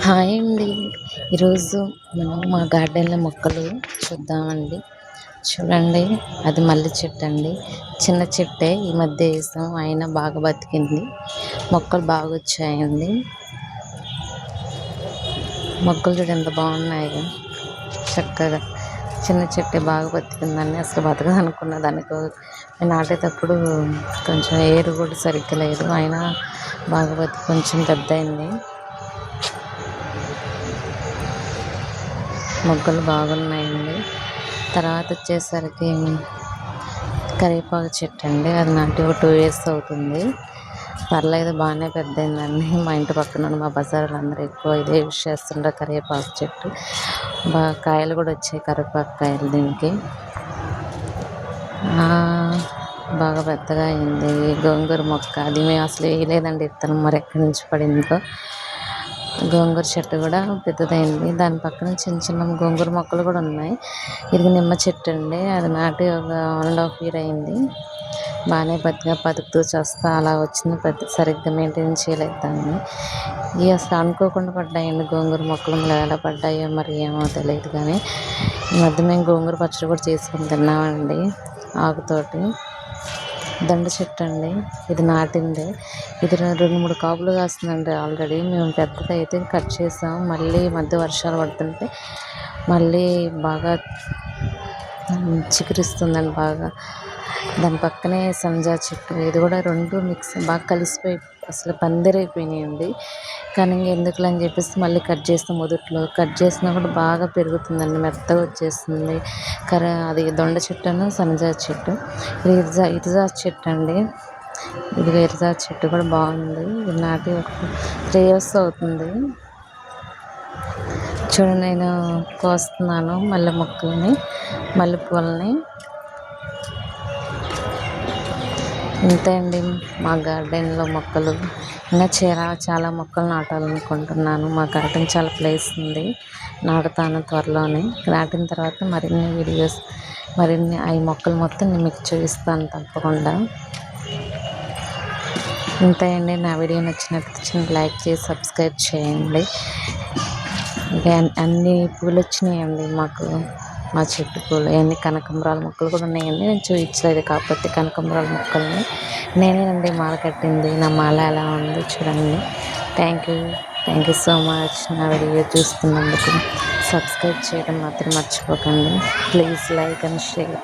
Hi అండి. ఈరోజు మనం మా గార్డెన్లో మొక్కలు చూద్దామండి. చూడండి, అది మల్లె చెట్టు అండి. చిన్న చెట్టే, ఈ మధ్య వేసాం, అయినా బాగా బతికింది. మొక్కలు బాగా వచ్చాయండి. మొక్కలు చూడు ఎంత బాగున్నాయో, చక్కగా. చిన్న చెట్టే బాగా బతికిందండి. అసలు బతకదు అనుకున్న దానికి నాటేటప్పుడు కొంచెం ఏరు కూడా సరిగ్గా లేదు, అయినా బాగా బతికి కొంచెం పెద్ద అయింది. మొగ్గలు బాగున్నాయండి. తర్వాత వచ్చేసరికి కరివేపాకు చెట్టు అండి. అది నాటి ఒక 2 years అవుతుంది. పర్లేదు, బాగానే పెద్దయిందండి. మా ఇంటి పక్కన మా బజార్లో అందరూ ఎక్కువ ఇదే యూస్ చేస్తుంటారు, కరివేపాకు చెట్టు. బాగా కాయలు కూడా వచ్చాయి, కరివేపాకు కాయలు దీనికి. బాగా పెద్దగా అయింది. గోంగూర మొక్క, అది మేము అసలు వేయలేదండి విత్తనం, మరి ఎక్కడి నుంచి పడిందో. గోంగూర చెట్టు కూడా పెద్దదైంది. దాని పక్కన చిన్న చిన్న గోంగూర మొక్కలు కూడా ఉన్నాయి. ఇది నిమ్మ చెట్టు అండి. అది నాటి ఒక 1.5 year అయింది. బాగానే బతుకుతూ చేస్తా అలా వచ్చింది. పెద్ద సరిగ్గా మెయింటైన్ చేయలేదు దాన్ని. ఇవి అసలు అనుకోకుండా పడ్డాయండి గోంగూర మొక్కలు. మరి ఎలా పడ్డాయో మరి ఏమో తెలియదు, కానీ ఈ మధ్య మేము గోంగూర పచ్చడి కూడా చేసుకొని తిన్నామండి ఆకుతోటి. దొండ చెట్టు అండి, ఇది నాటిందే. ఇది 2-3 కాపులు కాస్తుందండి ఆల్రెడీ. మేము పెద్దది అయితే కట్ చేసాం. మళ్ళీ ఈ మధ్య వర్షాలు పడుతుంటే మళ్ళీ బాగా చిగురిస్తుందండి బాగా. దాని పక్కనే సంజా చెట్టు, ఇది కూడా 2 మిక్స్ బాగా కలిసిపోయి అసలు పందిరైపోయినాయండి. కానీ ఎందుకులే అని చెప్పేసి మళ్ళీ కట్ చేస్తాం. మొదట్లో కట్ చేసినా కూడా బాగా పెరుగుతుందండి, మెత్తగా వచ్చేస్తుంది. అది దొండ చెట్టును సంజా చెట్టు. ఇది ఇరిజా చెట్టు అండి. ఇది ఇరిజా చెట్టు కూడా బాగుంది. ఇది నాటి ఒక 3 years అవుతుంది. చూడండి, నేను కోస్తున్నాను మల్లె మొక్కల్ని, మల్లెపూలని. ఇంతే అండి మా గార్డెన్లో మొక్కలు. ఇంకా చాలా మొక్కలు నాటాలనుకుంటున్నాను. మా గార్డెన్ చాలా ప్లేస్ ఉంది, నాటుతాను త్వరలోనే. నాటిన తర్వాత మరిన్ని వీడియోస్, ఈ మొక్కలు మొత్తం నేను మీకు చూపిస్తాను తప్పకుండా. ఇంతే అండి. నా వీడియో నచ్చినట్టు లైక్ చేసి సబ్స్క్రైబ్ చేయండి. అన్ని పూలు వచ్చినాయండి మాకు, మా చెట్టు పూలు. అన్ని కనకాంబరాల మొక్కలు కూడా ఉన్నాయండి. నేను చూపించలేదు కాకపోతే కనకాంబరాల మొక్కల్ని నేనేనండి మాల కట్టింది. నా మాల ఎలా ఉందో చూడండి. Thank you so much. నా వీడియో చూస్తున్నందుకు సబ్స్క్రైబ్ చేయడం మాత్రం మర్చిపోకండి. Please like and share.